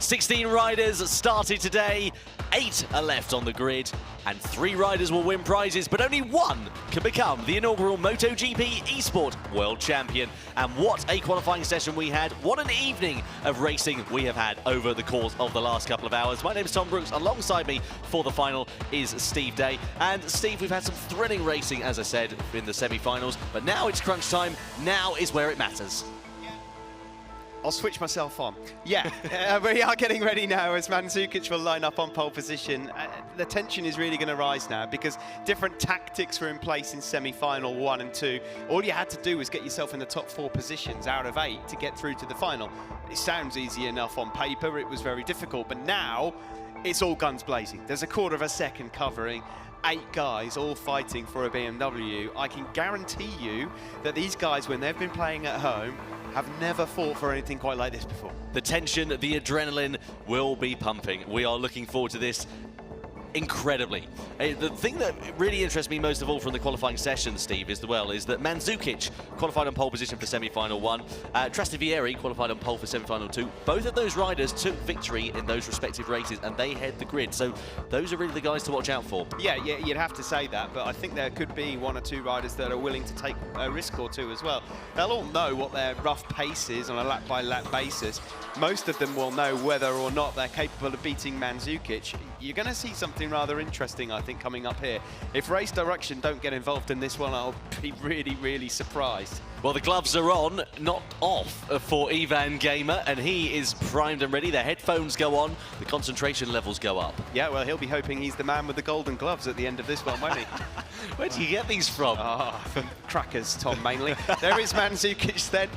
16 riders started today, 8 are left on the grid, and 3 riders will win prizes, but only 1 can become the inaugural MotoGP Esport World Champion. And what a qualifying session we had. What an evening of racing we have had over the course of the last couple of hours. My name is Tom Brooks. Alongside me for the final is Steve Day. And Steve, we've had some thrilling racing, as I said, in the semi-finals, but now it's crunch time. Now is where it matters. I'll switch myself on. Yeah, we are getting ready now as Mandzukic will line up on pole position. The tension is really going to rise now because different tactics were in place in semi-final 1 and 2. All you had to do was get yourself in the top 4 positions out of 8 to get through to the final. It sounds easy enough on paper, it was very difficult, but now it's all guns blazing. There's a quarter of a second covering. 8 guys all fighting for a BMW. I can guarantee you that these guys, when they've been playing at home, have never fought for anything quite like this before. The tension, the adrenaline will be pumping. We are looking forward to this incredibly. The thing that really interests me most of all from the qualifying session, Steve, is that Mandzukic qualified on pole position for semi-final 1. Trastivieri qualified on pole for semi-final 2. Both of those riders took victory in those respective races and they head the grid. So those are really the guys to watch out for. Yeah, you'd have to say that, but I think there could be 1 or 2 riders that are willing to take a risk or 2 as well. They'll all know what their rough pace is on a lap-by-lap basis. Most of them will know whether or not they're capable of beating Mandzukic. You're going to see something rather interesting, I think, coming up here. If Race Direction don't get involved in this one, I'll be really, really surprised. Well, the gloves are on, not off for Ivan Gamer, and he is primed and ready. The headphones go on, the concentration levels go up. Yeah, well, he'll be hoping he's the man with the golden gloves at the end of this one, won't he? Where do you get these from? From crackers, Tom, mainly. There is Mandzukic then,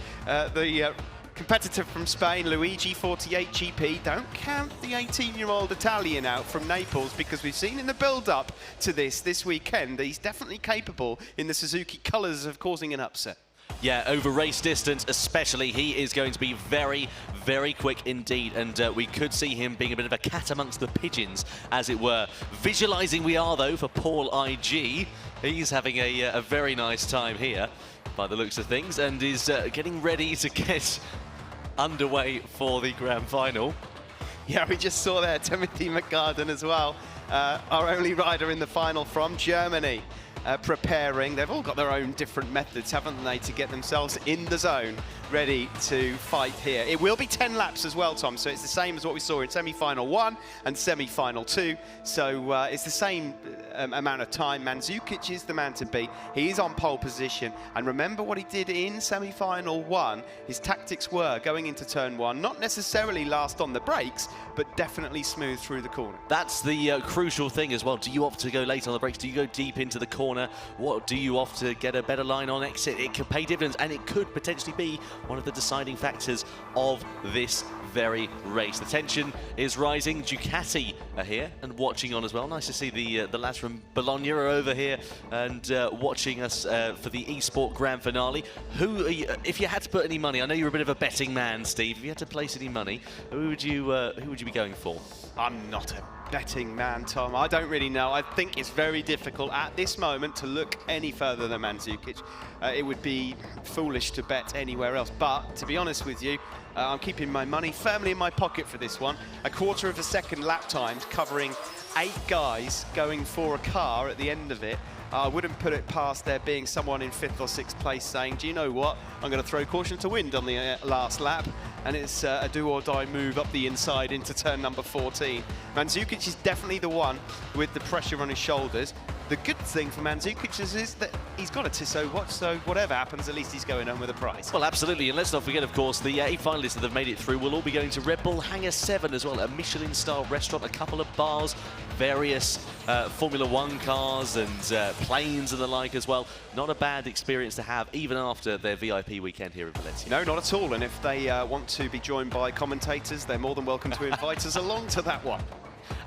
the competitor from Spain, Luigi 48 GP. Don't count the 18-year-old Italian out from Naples because we've seen in the build-up to this weekend that he's definitely capable in the Suzuki colours of causing an upset. Yeah, over race distance especially, he is going to be very, very quick indeed, and we could see him being a bit of a cat amongst the pigeons, as it were. Visualising we are, though, for Paul IG. He's having a very nice time here, by the looks of things, and is getting ready to get underway for the grand final. Yeah, we just saw there Timothy McGarden as well, our only rider in the final from Germany. Preparing. They've all got their own different methods, haven't they, to get themselves in the zone, ready to fight here. It will be 10 laps as well, Tom, so it's the same as what we saw in semi-final 1 and semi-final 2. So it's the same amount of time. Mandzukic is the man to beat. He is on pole position, and remember what he did in semi-final 1. His tactics were going into turn 1, not necessarily last on the brakes, but definitely smooth through the corner. That's the crucial thing as well. Do you opt to go late on the brakes? Do you go deep into the corner? What do you opt to get a better line on exit? It could pay dividends, and it could potentially be one of the deciding factors of this very race. The tension is rising. Ducati are here and watching on as well. Nice to see the lads from Bologna are over here and watching us for the Esport Grand Finale. Who are you, if you had to put any money, I know you're a bit of a betting man, Steve. If you had to place any money, who would you be going for? I'm not a betting man, Tom. I don't really know. I think it's very difficult at this moment to look any further than Mandzukic. It would be foolish to bet anywhere else. But to be honest with you, I'm keeping my money firmly in my pocket for this one. A quarter of a second lap times covering 8 guys going for a car at the end of it. I wouldn't put it past there being someone in 5th or 6th place saying, do you know what, I'm going to throw caution to wind on the last lap, and it's a do-or-die move up the inside into turn number 14. Mandzukic is definitely the one with the pressure on his shoulders. The good thing for Mandzukic is that he's got a Tissot watch, so whatever happens, at least he's going home with a prize. Well, absolutely, and let's not forget, of course, the 8 finalists that have made it through will all be going to Red Bull Hangar 7 as well, a Michelin-style restaurant, a couple of bars, various Formula 1 cars and planes and the like as well. Not a bad experience to have, even after their VIP weekend here in Valencia. No, not at all, and if they want to be joined by commentators, they're more than welcome to invite us along to that one.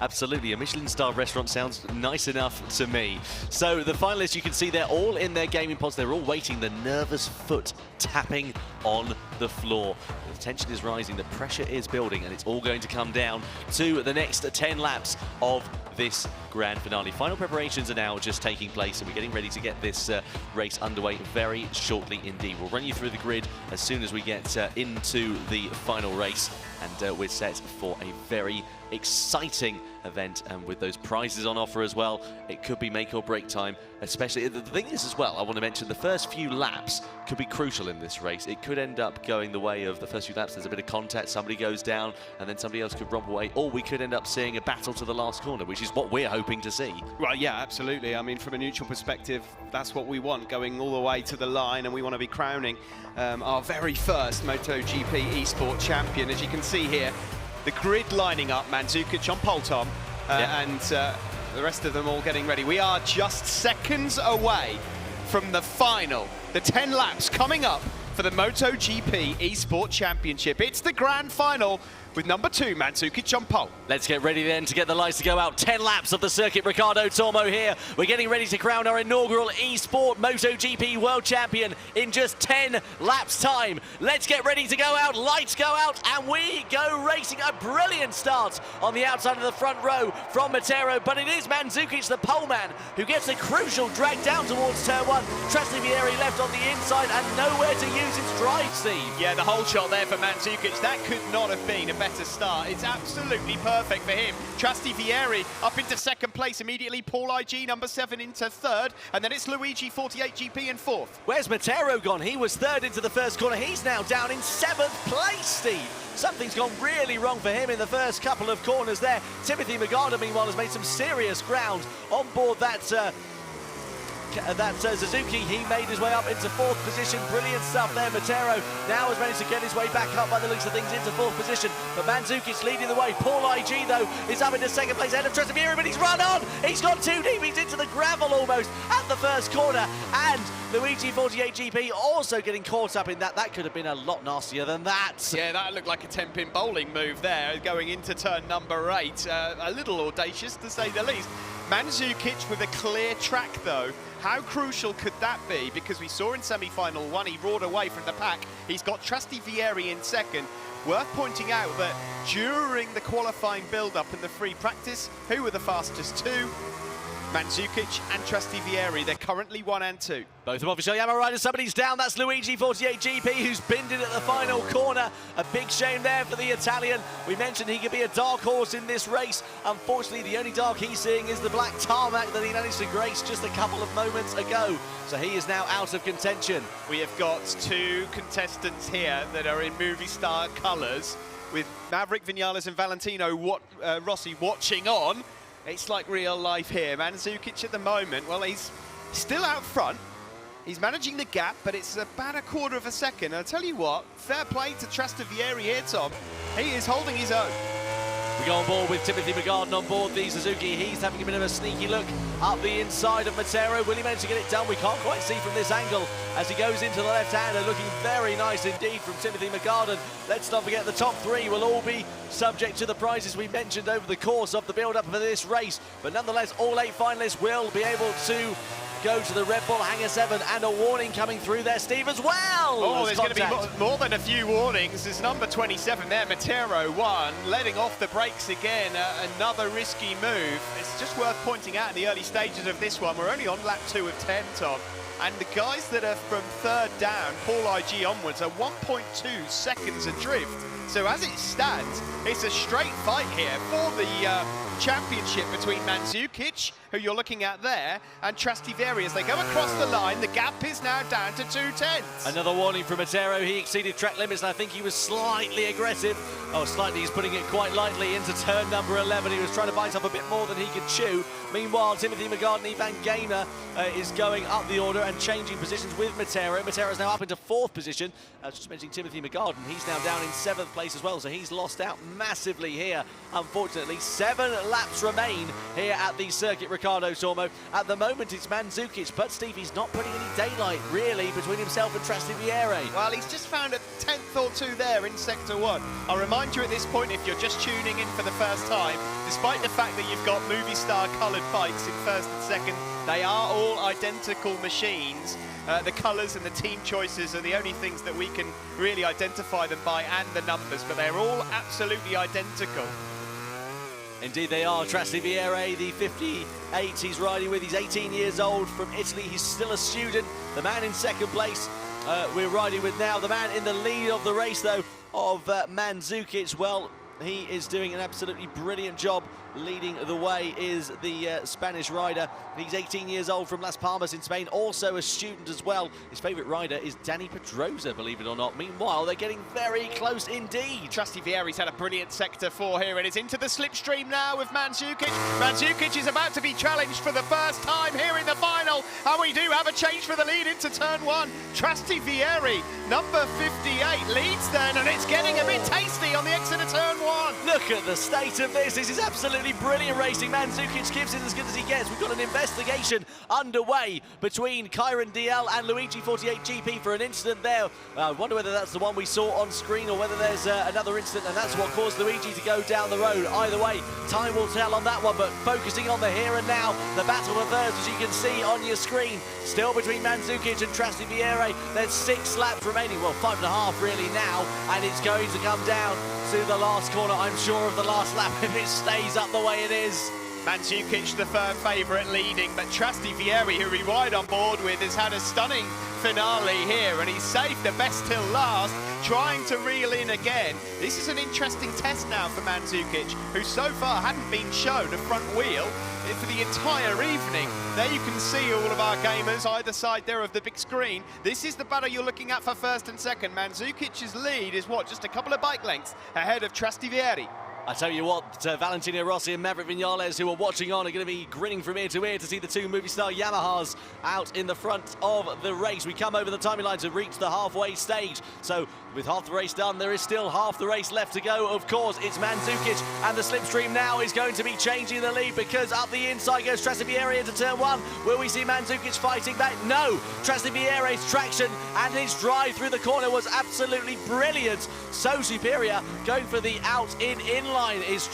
Absolutely, a Michelin-star restaurant sounds nice enough to me. So the finalists, you can see they're all in their gaming pods. They're all waiting, the nervous foot tapping on the floor. The tension is rising, the pressure is building, and it's all going to come down to the next 10 laps of this grand finale. Final preparations are now just taking place, and we're getting ready to get this race underway very shortly indeed. We'll run you through the grid as soon as we get into the final race, and we're set for a very exciting event, and with those prizes on offer as well, it could be make or break time. Especially, the thing is as well, I want to mention the first few laps could be crucial in this race. It could end up going the way of the first few laps. There's a bit of contact, somebody goes down, and then somebody else could romp away, or we could end up seeing a battle to the last corner, which is what we're hoping to see. Well, yeah, absolutely. I mean, from a neutral perspective, that's what we want, going all the way to the line, and we want to be crowning our very first MotoGP Esport champion. As you can see here, the grid lining up, Mandzukic on pole, Tom, and the rest of them all getting ready. We are just seconds away from the final, the 10 laps coming up for the MotoGP Esport Championship. It's the grand final with number 2, Mandzukic on pole. Let's get ready then to get the lights to go out. 10 laps of the circuit. Ricardo Tormo here. We're getting ready to crown our inaugural Esport MotoGP World Champion in just 10 laps time. Let's get ready to go out. Lights go out and we go racing. A brilliant start on the outside of the front row from Matero, but it is Mandzukic, the poleman, who gets a crucial drag down towards turn 1. Vieri left on the inside and nowhere to use its drive, Steve. Yeah, the whole shot there for Mandzukic. That could not have been a better start. It's absolutely perfect for him. Vieri up into second place immediately. Paul IG number 7 into third, and then it's Luigi 48GP in fourth. Where's Matero gone? He was third into the first corner. He's now down in 7th place, Steve. Something's gone really wrong for him in the first couple of corners there. Timothy Magada, meanwhile, has made some serious ground on board that Suzuki. He made his way up into 4th position. Brilliant stuff there. Matero now has managed to get his way back up by the looks of things into 4th position. But Mandzukic leading the way. Paul IG, though, is up into 2nd place ahead of Vieri, but he's run on. He's gone too deep. He's into the gravel almost at the first corner. And Luigi 48GP also getting caught up in that. That could have been a lot nastier than that. Yeah, that looked like a 10-pin bowling move there, going into turn number 8. A little audacious, to say the least. Mandzukic with a clear track, though. How crucial could that be? Because we saw in semi-final 1, he roared away from the pack. He's got Vieri in second. Worth pointing out that during the qualifying build-up in the free practice, who were the fastest two? Mandzukic and Vieri. They're currently 1 and 2. Both of official Yamaha riders. Somebody's down. That's Luigi 48GP, who's binned it at the final corner. A big shame there for the Italian. We mentioned he could be a dark horse in this race. Unfortunately, the only dark he's seeing is the black tarmac that he managed to grace just a couple of moments ago. So he is now out of contention. We have got 2 contestants here that are in movie star colours, with Maverick Vinales and Valentino Rossi watching on. It's like real life here. Mandzukic at the moment, well, he's still out front. He's managing the gap, but it's about a quarter of a second. And I'll tell you what, fair play to Vieri here, Tom. He is holding his own. We go on board with Timothy Magada on board the Suzuki. He's having a bit of a sneaky look up the inside of Matero. Will he manage to get it done? We can't quite see from this angle as he goes into the left-hander. Looking very nice indeed from Timothy Magada. Let's not forget the top 3 will all be subject to the prizes we mentioned over the course of the build-up for this race. But nonetheless, all 8 finalists will be able to go to the Red Bull Hangar 7, and a warning coming through there, Steve, as well. Oh, there's going to be more than a few warnings. There's number 27 there, Matero 1, letting off the brakes again. Another risky move. It's just worth pointing out in the early stages of this one, we're only on lap 2 of 10, Tom. And the guys that are from 3rd down, Paul IG onwards, are 1.2 seconds adrift. So as it stands, it's a straight fight here for the championship between Mandzukic, who you're looking at there, and Vieri. As they go across the line, the gap is now down to 2/10. Another warning from Matero. He exceeded track limits, and I think he was slightly aggressive. Oh, slightly, he's putting it quite lightly into turn number 11. He was trying to bite off a bit more than he could chew. Meanwhile, Timothy Magada and Ivan Gamer is going up the order and changing positions with Matero. Matero's now up into 4th position. I was just mentioning Timothy Magada, and he's now down in 7th place as well, so he's lost out massively here. Unfortunately, 7 laps remain here at the circuit, Ricardo Tormo. At the moment, it's Mandzukic, but Steve, he's not putting any daylight, really, between himself and Vieri. Well, he's just found a 10th or 2 there in Sector 1. I'll remind you at this point, if you're just tuning in for the first time, despite the fact that you've got movie star coloured bikes in 1st and 2nd, they are all identical machines. The colours and the team choices are the only things that we can really identify them by, and the numbers, but they're all absolutely identical. Indeed they are. Trastevere, the 58 he's riding with. He's 18 years old from Italy. He's still a student. The man in second place we're riding with now. The man in the lead of the race, though, of Mandzukic. Well, he is doing an absolutely brilliant job. Leading the way is the Spanish rider. He's 18 years old from Las Palmas in Spain, also a student as well. His favourite rider is Dani Pedrosa, believe it or not. Meanwhile, they're getting very close indeed. Trasteviere's had a brilliant sector 4 here, and it's into the slipstream now with Mandzukic. Mandzukic is about to be challenged for the first time here in the final, and we do have a change for the lead into turn 1. Trastevere, number 58, leads then, and it's getting a bit tasty on the exit of turn 1. Look at the state of this. This is absolutely brilliant racing. Mandzukic gives it as good as he gets. We've got an investigation underway between Kyron DL and Luigi 48 GP for an incident there. I wonder whether that's the one we saw on screen or whether there's another incident, and that's what caused Luigi to go down the road. Either way, time will tell on that one, but focusing on the here and now, the battle for thirds, as you can see on your screen, still between Mandzukic and Trastevere. There's 6 laps remaining, well, 5.5 really now, and it's going to come down to the last corner, I'm sure, of the last lap if it stays up the way it is. Mandzukic, the firm favourite, leading, but Trastevere, who we ride on board with, has had a stunning finale here, and he's saved the best till last, trying to reel in again. This is an interesting test now for Mandzukic, who so far hadn't been shown a front wheel for the entire evening. There you can see all of our gamers either side there of the big screen. This is the battle you're looking at for first and second. Mandzukic's lead is what, just a couple of bike lengths ahead of Trastevere. I tell you what, Valentino Rossi and Maverick Vinales, who are watching on, are going to be grinning from ear to see the 2 movie star Yamahas out in the front of the race. We come over the timing line to reach the halfway stage. So with half the race done, there is still half the race left to go. Of course, it's Mandzukic, and the slipstream now is going to be changing the lead, because up the inside goes Trastevere into turn 1. Will we see Mandzukic fighting back? No. Trastevere's traction and his drive through the corner was absolutely brilliant. So superior. Going for the out-in line is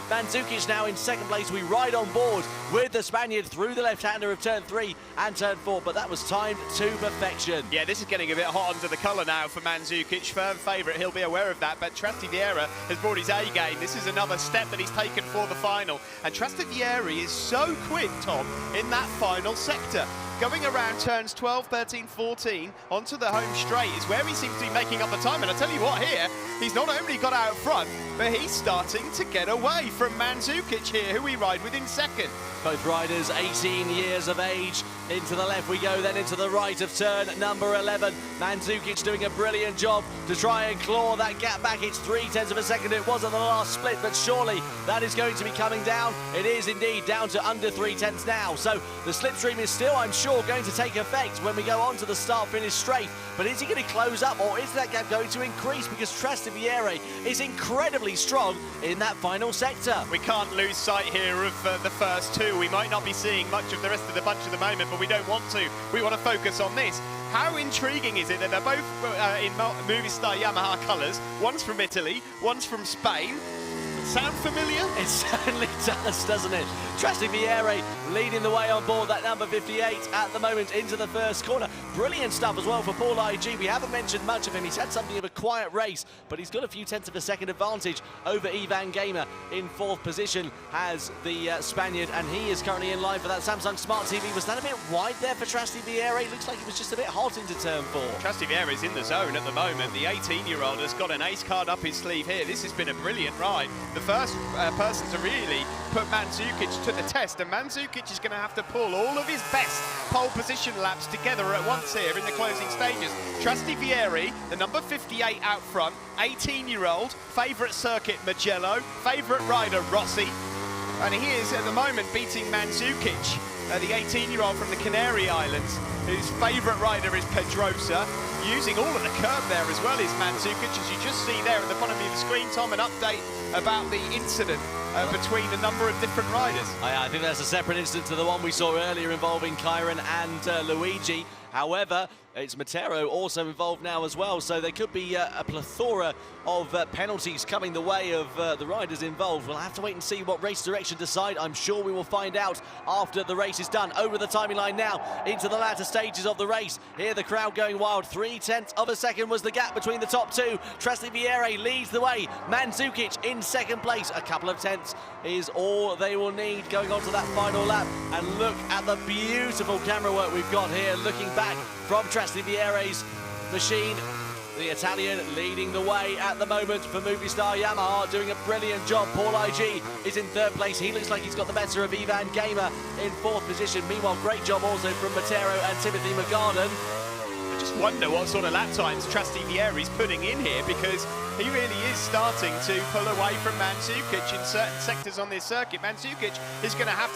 Mandzukic now in second place. We ride on board with the Spaniard through the left-hander of turn 3 and turn 4, but that was timed to perfection. Yeah, this is getting a bit hot under the colour now for Mandzukic. Firm favourite, he'll be aware of that, but Trastevere has brought his A game. This is another step that he's taken for the final, and Trastevere is so quick, Tom, in that final sector. Going around turns 12, 13, 14 onto the home straight is where he seems to be making up the time. And I tell you what, here, he's not only got out front, but he's starting to get away from Mandzukic here, who we ride with in second. Both riders 18 years of age. Into the left we go, then into the right of turn number 11. Mandzukic doing a brilliant job to try and claw that gap back. It's 0.3 of a second. It was on the last split, but surely that is going to be coming down. It is indeed down to under 0.3 now. So the slipstream is still, I'm sure, going to take effect when we go on to the start-finish straight. But is he going to close up, or is that gap going to increase? Because Trastevere is incredibly strong in that final sector. We can't lose sight here of the first 2. We might not be seeing much of the rest of the bunch at the moment, but we don't want to. We want to focus on this. How intriguing is it that they're both in movie star Yamaha colours? One's from Italy, one's from Spain. Sound familiar? It certainly does, doesn't it? Trastevere leading the way on board that number 58 at the moment into the first corner. Brilliant stuff as well for Paul IG. We haven't mentioned much of him. He's had something of a quiet race, but he's got a few tenths of a second advantage over Ivan Gamer. In 4th position has the Spaniard, and he is currently in line for that Samsung Smart TV. Was that a bit wide there for Trastevere? It looks like it was just a bit hot into turn 4. Trastevere is in the zone at the moment. The 18-year-old has got an ace card up his sleeve here. This has been a brilliant ride. The first person to really put Mandzukic to the test, and Mandzukic is going to have to pull all of his best pole position laps together at once here in the closing stages. Trastevere, the number 58 out front, 18-year-old, favourite circuit Mugello, favourite rider Rossi, and he is at the moment beating Mandzukic, the 18-year-old from the Canary Islands, whose favourite rider is Pedrosa. Using all of the curb there as well is Mandzukic, as you just see there at the bottom of the screen, Tom, an update about the incident between a number of different riders. I think that's a separate incident to the one we saw earlier involving Kyron and Luigi. However, It's Montero also involved now as well, so there could be a plethora of penalties coming the way of the riders involved. We'll have to wait and see what race direction decide. I'm sure we will find out after the race is done. Over the timing line now, into the latter stages of the race. Here the crowd going wild. 0.3 of a second was the gap between the top two. Trastevere leads the way. Mandzukic in second place. A couple of tenths is all they will need going on to that final lap. And look at the beautiful camera work we've got here, looking back from Trastevere's machine. The Italian leading the way at the moment for Movistar Yamaha, doing a brilliant job. Paul IG is in third place. He looks like he's got the better of Ivan Gamer in fourth position. Meanwhile, great job also from Montero and Timothy McGarden. I just wonder what sort of lap times Trastevere is putting in here, because he really is starting to pull away from Mandzukic in certain sectors on this circuit. Mandzukic is going to have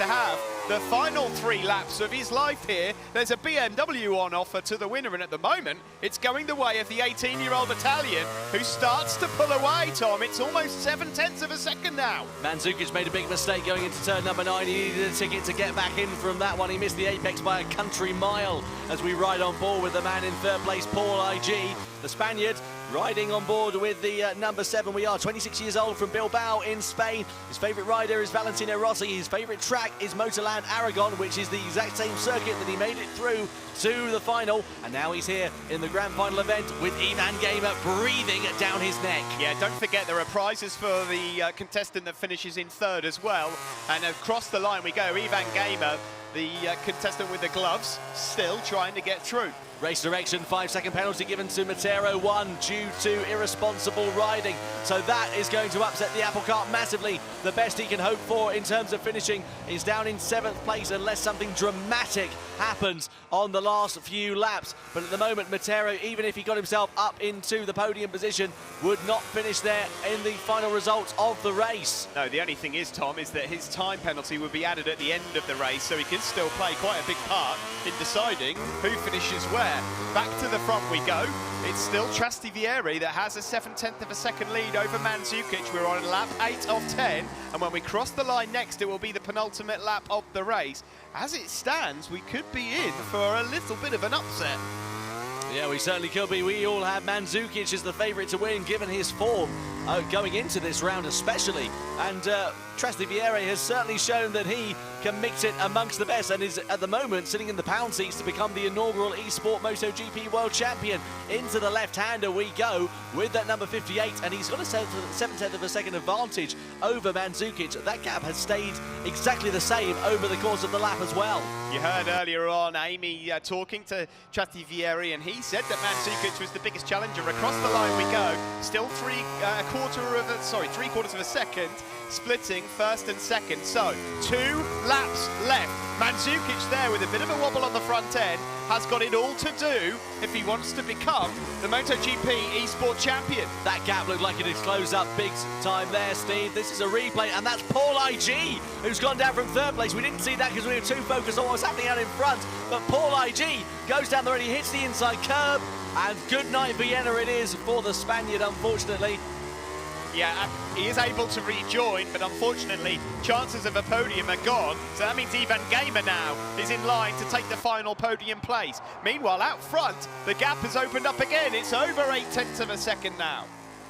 the final 3 laps of his life here. There's a BMW on offer to the winner, and at the moment, it's going the way of the 18-year-old Italian, who starts to pull away, Tom. It's almost 0.7 of a second now. Mandzukic made a big mistake going into turn number 9. He needed a ticket to get back in from that one. He missed the apex by a country mile as we ride on board with the man in third place, Paul IG. The Spaniard riding on board with the number 7. We are 26 years old, from Bilbao in Spain. His favourite rider is Valentino Rossi. His favourite track is Motorland Aragon, which is the exact same circuit that he made it through to the final. And now he's here in the grand final event with Ivan Gamer breathing down his neck. Yeah, don't forget there are prizes for the contestant that finishes in third as well. And across the line we go. Ivan Gamer, the contestant with the gloves, still trying to get through. Race direction, 5-second penalty given to Montero 1 due to irresponsible riding. So that is going to upset the apple cart massively. The best he can hope for in terms of finishing is down in 7th place unless something dramatic happens on the last few laps. But at the moment, Montero, even if he got himself up into the podium position, would not finish there in the final results of the race. No, the only thing is, Tom, is that his time penalty would be added at the end of the race, so he can still play quite a big part in deciding who finishes where. Back to the front we go. It's still Trastevere that has a 0.7 of a second lead over Mandzukic. We're on lap 8 of 10, and when we cross the line next, it will be the penultimate lap of the race. As it stands, we could be in for a little bit of an upset. Yeah, we certainly could be. We all have Mandzukic as the favourite to win, given his form going into this round especially. And Trastevere has certainly shown that he can mix it amongst the best and is at the moment sitting in the pound seats to become the inaugural Esport MotoGP World Champion. Into the left-hander we go with that number 58, and he's got a 0.7 of a second advantage over Mandzukic. That gap has stayed exactly the same over the course of the lap as well. You heard earlier on Amy talking to Trastevere, and he said that Mandzukic was the biggest challenger. Across the line we go, still three-quarters of a second, splitting first and second. So 2 laps left. Mandzukic there with a bit of a wobble on the front end has got it all to do if he wants to become the MotoGP Esport champion. That gap looked like it had closed up big time there, Steve. This is a replay, and that's Paul IG who's gone down from third place. We didn't see that because we were too focused on what was happening out in front, but Paul IG goes down there and he hits the inside curb, and good night Vienna it is for the Spaniard, unfortunately. Yeah, he is able to rejoin, but unfortunately, chances of a podium are gone. So that means Ivan Gamer now is in line to take the final podium place. Meanwhile, out front, the gap has opened up again. It's over 0.8 of a second now.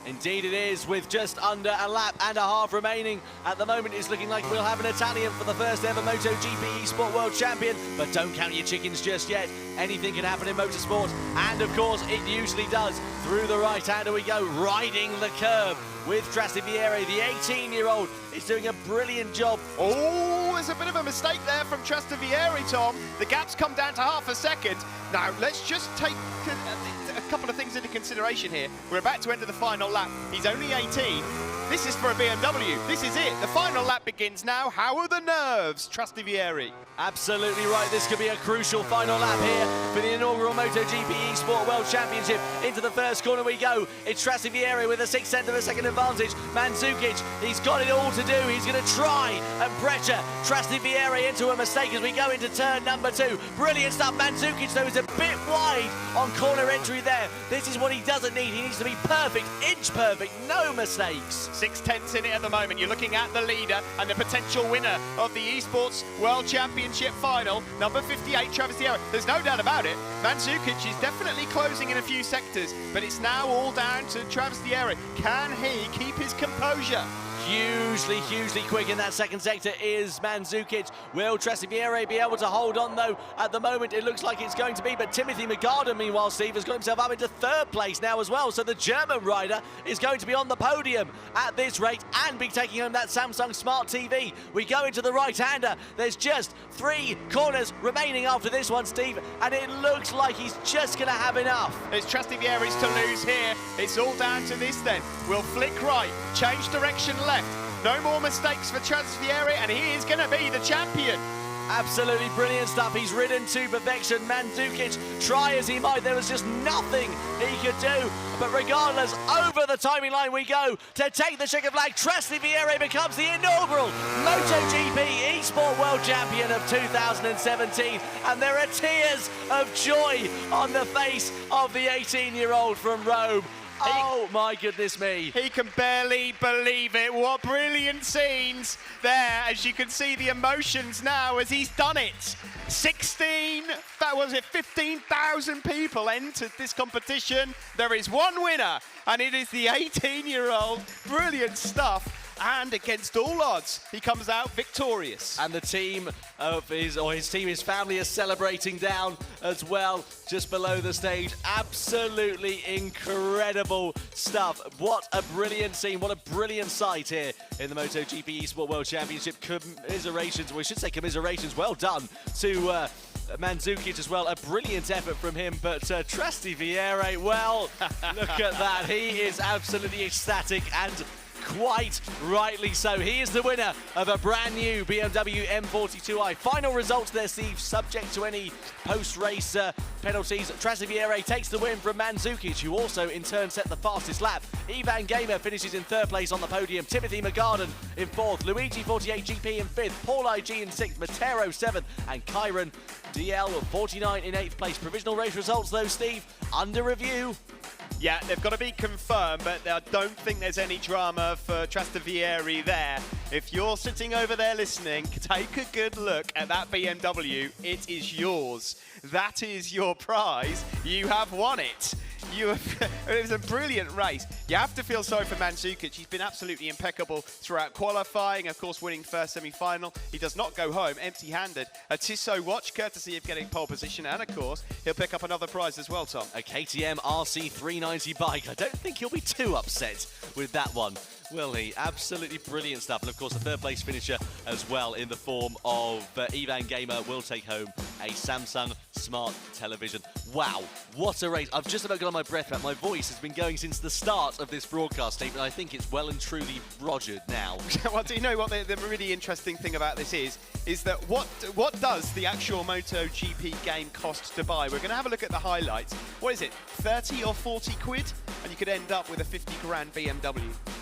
Indeed it is, with just under a lap and a half remaining. At the moment it's looking like we'll have an Italian for the first ever MotoGP Esport World Champion, but don't count your chickens just yet. Anything can happen in motorsport, and of course it usually does. Through the right-hander we go, riding the curb with Trastevere. The 18-year-old is doing a brilliant job. Oh, there's a bit of a mistake there from Trastevere, Tom. The gap's come down to half a second. Now, let's just take a couple of things into consideration here. We're about to enter the final lap. He's only 18. This is for a BMW. This is it. The final lap begins now. How are the nerves, Trastevere? Absolutely right. This could be a crucial final lap here for the inaugural MotoGP Esport World Championship. Into the first corner we go. It's Trastevere with a 0.6 of a second advantage. Mandzukic, he's got it all to do. He's going to try and pressure Trastevere into a mistake as we go into turn number 2. Brilliant stuff. Mandzukic, though, is a bit wide on corner entry there. This is what he doesn't need. He needs to be perfect, inch perfect, no mistakes. 6/10 in it at the moment. You're looking at the leader and the potential winner of the Esports World Championship final, number 58, Travis Vieira. There's no doubt about it. Mandzukic is definitely closing in a few sectors, but it's now all down to Travis Vieira. Can he keep his composure? Hugely quick in that second sector is Mandzukic. Will Vieira be able to hold on, though? At the moment, it looks like it's going to be, but Timothy McGarden, meanwhile, Steve, has got himself up into third place now as well. So the German rider is going to be on the podium at this rate and be taking home that Samsung Smart TV. We go into the right-hander. There's just 3 corners remaining after this one, Steve, and it looks like he's just going to have enough. It's Vieira's to lose here. It's all down to this then. We'll flick right, change direction left. No more mistakes for Travis Vieira, and he is going to be the champion. Absolutely brilliant stuff. He's ridden to perfection. Mandzukic, try as he might, there was just nothing he could do. But regardless, over the timing line we go to take the checkered flag. Travis Vieira becomes the inaugural MotoGP Esport World Champion of 2017. And there are tears of joy on the face of the 18-year-old from Rome. Oh my goodness me. He can barely believe it. What brilliant scenes there, as you can see the emotions now as he's done it. 15,000 people entered this competition. There is one winner, and it is the 18-year-old. Brilliant stuff. And against all odds, he comes out victorious. And the team of his team, his family, is celebrating down as well, just below the stage. Absolutely incredible stuff. What a brilliant scene, what a brilliant sight here in the MotoGP Esport World Championship. Commiserations, we should say commiserations, well done to Mandzukic as well. A brilliant effort from him, but Travis Vieira, well, look at that. He is absolutely ecstatic, and quite rightly so. He is the winner of a brand new BMW M240i. Final results there, Steve, subject to any post-race penalties. Travis Vieira takes the win from Mandzukic, who also in turn set the fastest lap. Ivan Gamer finishes in third place on the podium. Timothy McGarden in fourth. Luigi 48GP in fifth. Paul IG in sixth. Matero seventh. And Kyron DL 49 in eighth place. Provisional race results, though, Steve, under review. Yeah, they've got to be confirmed, but I don't think there's any drama for Travis Vieira there. If you're sitting over there listening, take a good look at that BMW. It is yours. That is your prize. You have won it. It was a brilliant race. You have to feel sorry for Mandzukic. He's been absolutely impeccable throughout qualifying, of course winning first semi-final. He does not go home empty-handed. A Tissot watch, courtesy of getting pole position, and of course, he'll pick up another prize as well, Tom. A KTM RC390 bike. I don't think he'll be too upset with that one, will he? Absolutely brilliant stuff. And of course, the third place finisher as well in the form of Ivan Gamer will take home a Samsung Smart Television. Wow, what a race. I've just about got on my breath back. My voice has been going since the start of this broadcast, Steve, and I think it's well and truly rogered now. Well, do you know what the really interesting thing about this is that what does the actual MotoGP game cost to buy? We're going to have a look at the highlights. What is it, 30 or 40 quid? And you could end up with a 50 grand BMW.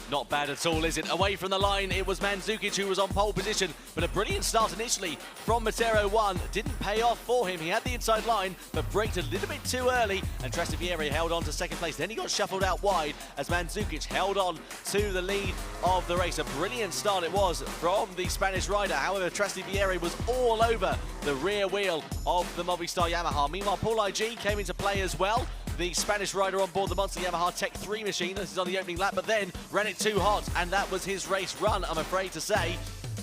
Not bad at all, is it? Away from the line, it was Mandzukic who was on pole position, but a brilliant start initially from Matero 1 didn't pay off for him. He had the inside line, but braked a little bit too early, and Travis Vieira held on to second place. Then he got shuffled out wide as Mandzukic held on to the lead of the race. A brilliant start it was from the Spanish rider. However, Travis Vieira was all over the rear wheel of the Movistar Yamaha. Meanwhile, Paul IG came into play as well. The Spanish rider on board the Monster Yamaha Tech 3 machine. This is on the opening lap, but then ran it too hot, and that was his race run, I'm afraid to say.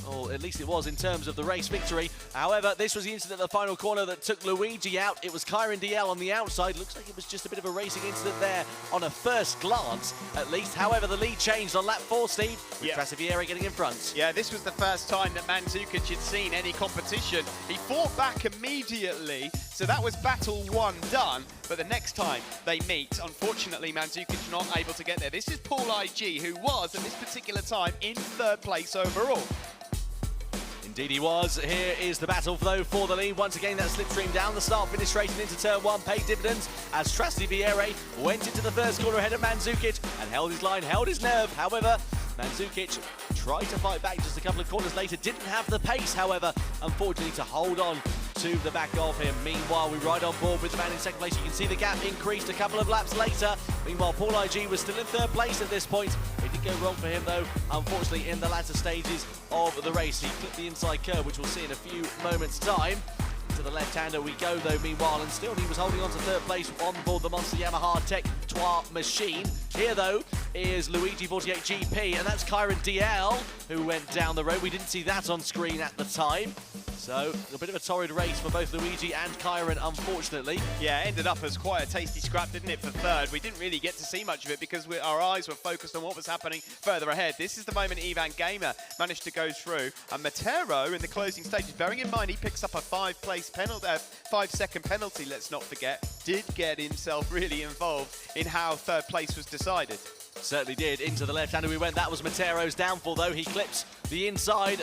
Or at least it was in terms of the race victory. However, this was the incident at the final corner that took Luigi out. It was Kyron DL on the outside. Looks like it was just a bit of a racing incident there on a first glance, at least. However, the lead changed on lap 4, Steve, with Travis Vieira getting in front. Yeah, this was the first time that Mandzukic had seen any competition. He fought back immediately, so that was battle 1 done. But the next time they meet, unfortunately, Mandzukic not able to get there. This is Paul IG, who was, at this particular time, in third place overall. Indeed he was. Here is the battle, though, for the lead. Once again, that slipstream down the start-finish straight and into turn 1 paid dividends as Travis Vieira went into the first corner ahead of Mandzukic and held his line, held his nerve. However, Mandzukic tried to fight back just a couple of corners later. Didn't have the pace, however, unfortunately, to hold on to the back of him. Meanwhile, we ride on board with the man in second place. You can see the gap increased a couple of laps later. Meanwhile, Paul IG was still in third place at this point. It did go wrong for him, though, unfortunately, in the latter stages of the race. He clipped the inside curve, which we'll see in a few moments' time. To the left-hander we go, though, meanwhile, and still he was holding on to third place on board the Monster Yamaha Tech Trois machine. Here, though, is M240i, and that's Kyron DL, who went down the road. We didn't see that on screen at the time. So, a bit of a torrid race for both Luigi and Kyron, unfortunately. Yeah, it ended up as quite a tasty scrap, didn't it, for third? We didn't really get to see much of it because our eyes were focused on what was happening further ahead. This is the moment Ivan Gamer managed to go through. And Matero, in the closing stages, bearing in mind he picks up a 5-second penalty, let's not forget, did get himself really involved in how third place was decided. Certainly did. Into the left-hander we went. That was Matero's downfall, though. He clips the inside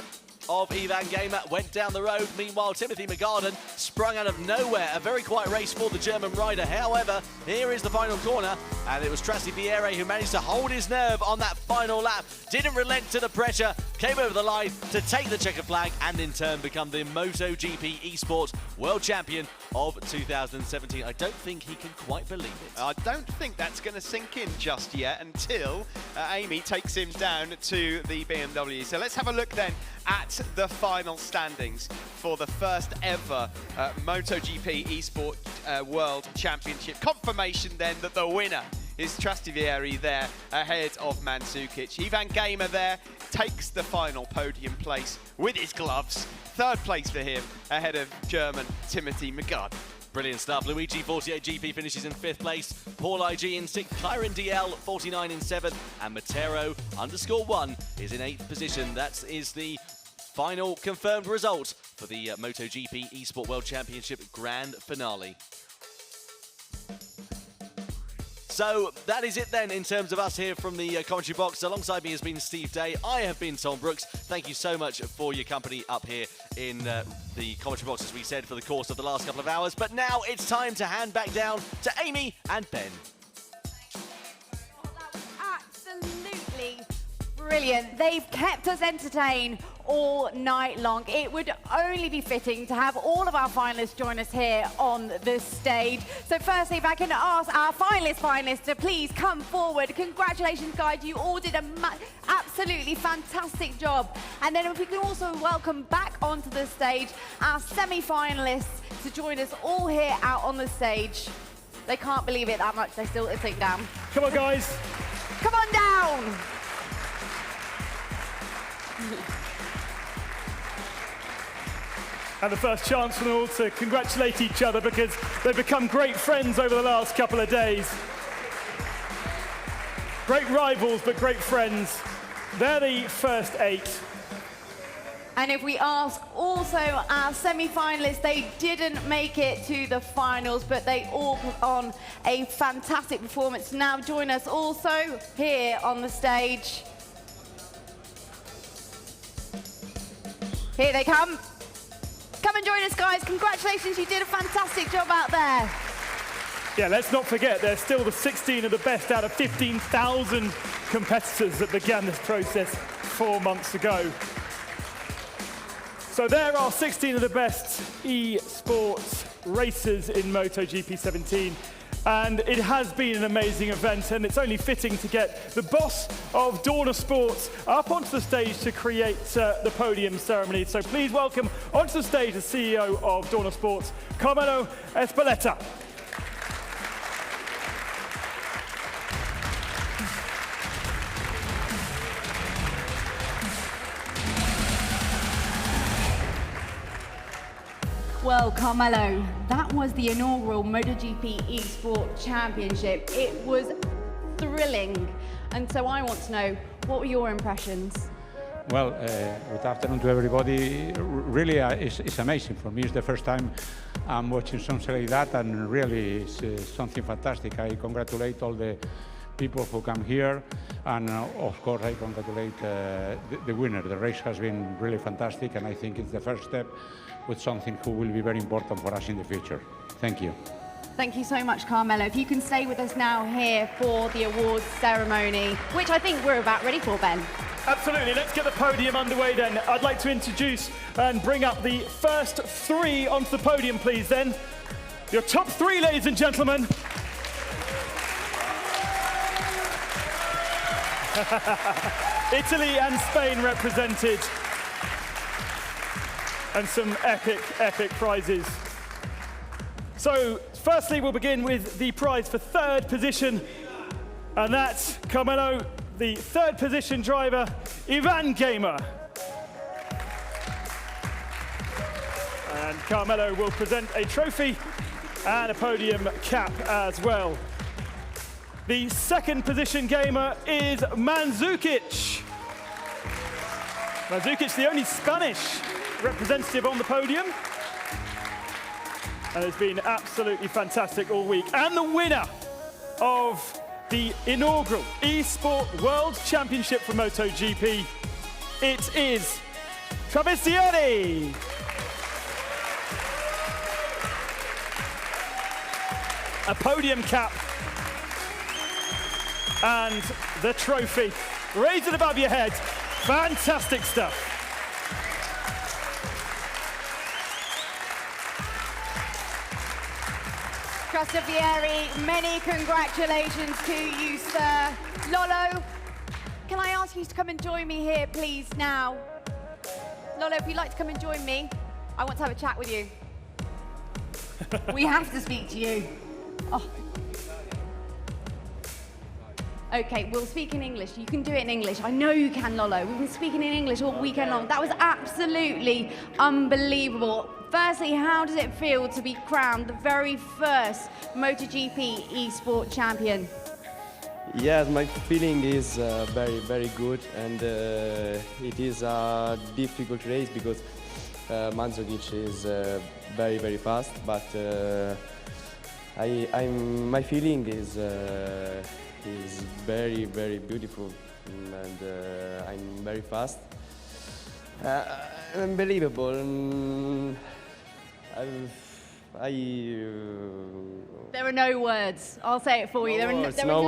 of Ivan Gamer, went down the road. Meanwhile, Timothy McGarden sprung out of nowhere. A very quiet race for the German rider. However, here is the final corner, and it was Trasti Vierre who managed to hold his nerve on that final lap. Didn't relent to the pressure, came over the line to take the checkered flag, and in turn become the MotoGP Esport World Champion of 2017. I don't think he can quite believe it. I don't think that's going to sink in just yet until Amy takes him down to the BMW. So let's have a look then at the final standings for the first ever MotoGP Esport World Championship. Confirmation then that the winner is Trasti Vierre there ahead of Mandzukic. Ivan Gamer there takes the final podium place with his gloves. Third place for him ahead of German Timothy McGarden. Brilliant stuff. Luigi 48GP finishes in 5th place. Paul IG in 6th. Kyron DL 49 in 7th. And Matero _1 is in 8th position. That is the final confirmed result for the MotoGP Esport World Championship Grand Finale. So that is it then in terms of us here from the commentary box. Alongside me has been Steve Day. I have been Tom Brooks. Thank you so much for your company up here in the commentary box, as we said, for the course of the last couple of hours. But now it's time to hand back down to Amy and Ben. Well, that was absolutely brilliant. They've kept us entertained all night long. It would only be fitting to have all of our finalists join us here on the stage. So firstly, if I can ask our finalists to please come forward. Congratulations, guys. You all did an absolutely fantastic job. And then if we can also welcome back onto the stage our semi-finalists to join us all here out on the stage. They can't believe it that much. They're still sitting down. Come on, guys. Come on down. And the first chance for them all to congratulate each other because they've become great friends over the last couple of days. Great rivals, but great friends. They're the first 8. And if we ask also our semi-finalists, they didn't make it to the finals, but they all put on a fantastic performance. Now join us also here on the stage. Here they come. Come and join us, guys. Congratulations, you did a fantastic job out there. Yeah, let's not forget, they're still the 16 of the best out of 15,000 competitors that began this process 4 months ago. So there are 16 of the best esports racers in MotoGP 17. And it has been an amazing event, and it's only fitting to get the boss of Dorna Sports up onto the stage to create the podium ceremony. So please welcome onto the stage the CEO of Dorna Sports, Carmelo Espeleta. Well, Carmelo, that was the inaugural MotoGP Esport Championship. It was thrilling. And so I want to know, what were your impressions? Well, good afternoon to everybody. Really, it's amazing. For me, it's the first time I'm watching something like that, and really it's something fantastic. I congratulate all the people who come here, and of course I congratulate the winner. The race has been really fantastic, and I think it's the first step with something who will be very important for us in the future. Thank you. Thank you so much, Carmelo. If you can stay with us now here for the awards ceremony, which I think we're about ready for, Ben. Absolutely, let's get the podium underway then. I'd like to introduce and bring up the first three onto the podium, please then. Your top three, ladies and gentlemen. Italy and Spain represented. And some epic, epic prizes. So, firstly, we'll begin with the prize for third position. And that's Carmelo, the third position driver, Ivan Gamer. And Carmelo will present a trophy and a podium cap as well. The second position gamer is Mandzukic. Mandzukic, the only Spanish representative on the podium. And has been absolutely fantastic all week. And the winner of the inaugural Esport World Championship for MotoGP, it is Traversieri. A podium cap and the trophy. Raise it above your head. Fantastic stuff. Traversieri, many congratulations to you, sir. Lolo, can I ask you to come and join me here, please, now? Lolo, if you'd like to come and join me, I want to have a chat with you. We have to speak to you. Oh. Okay, we'll speak in English. You can do it in English. I know you can, Lolo. We've been speaking in English all weekend long. That was absolutely unbelievable. Firstly, how does it feel to be crowned the very first MotoGP Esport champion? Yes, my feeling is very, very good, and it is a difficult race because Mandzukic is very, very fast, but my feeling is very, very beautiful, and I'm very fast. Unbelievable. There are no words. I'll say it for you. There are no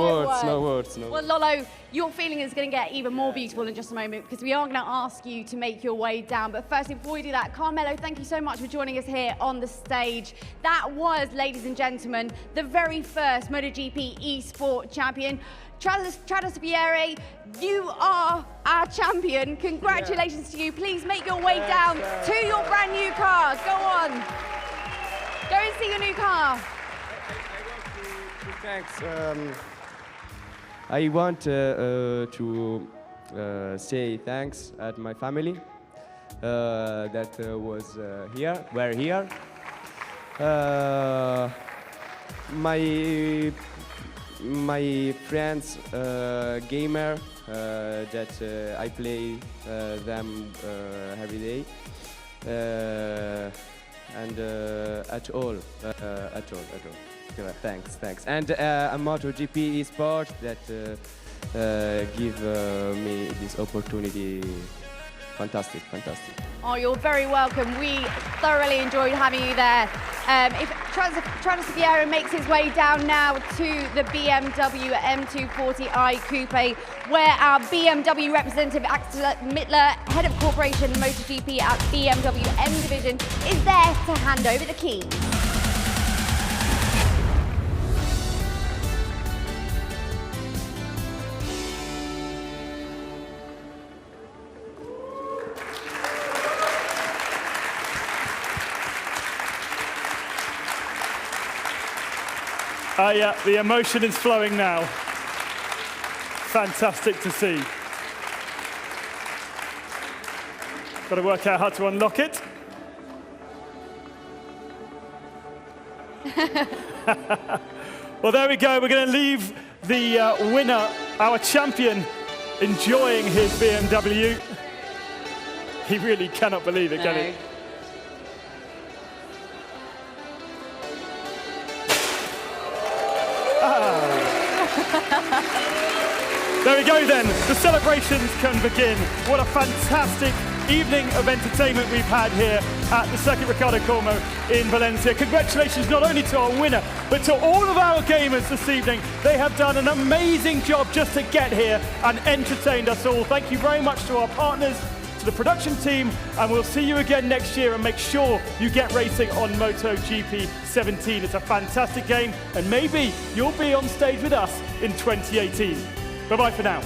words. Well, Lolo, your feeling is going to get even more beautiful in just a moment because we are going to ask you to make your way down. But firstly, before we do that, Carmelo, thank you so much for joining us here on the stage. That was, ladies and gentlemen, the very first MotoGP Esport champion. Traversieri, you are our champion. Congratulations to you. Please make your way down to your brand new car. Go on. Go and see your new car. Thanks. I want to say thanks at my family that were here. My friends, gamer, that I play them every day, and at all. Thanks. And a MotoGP Esport that give me this opportunity. Fantastic. Oh, you're very welcome. We thoroughly enjoyed having you there. If Traversieri makes his way down now to the BMW M240i Coupe, where our BMW representative, Axel Mittler, head of corporation MotoGP at BMW M Division, is there to hand over the keys. Yeah, the emotion is flowing now. Fantastic to see. Got to work out how to unlock it. Well, there we go. We're going to leave the winner, our champion, enjoying his BMW. He really cannot believe it, can he? There we go then, the celebrations can begin. What a fantastic evening of entertainment we've had here at the Circuit Ricardo Como in Valencia. Congratulations not only to our winner, But to all of our gamers this evening, they have done an amazing job just to get here and entertained us all. Thank you very much to our partners, to the production team, and we'll see you again next year, and make sure you get racing on MotoGP 17. It's a fantastic game, and maybe you'll be on stage with us in 2018. Bye-bye for now.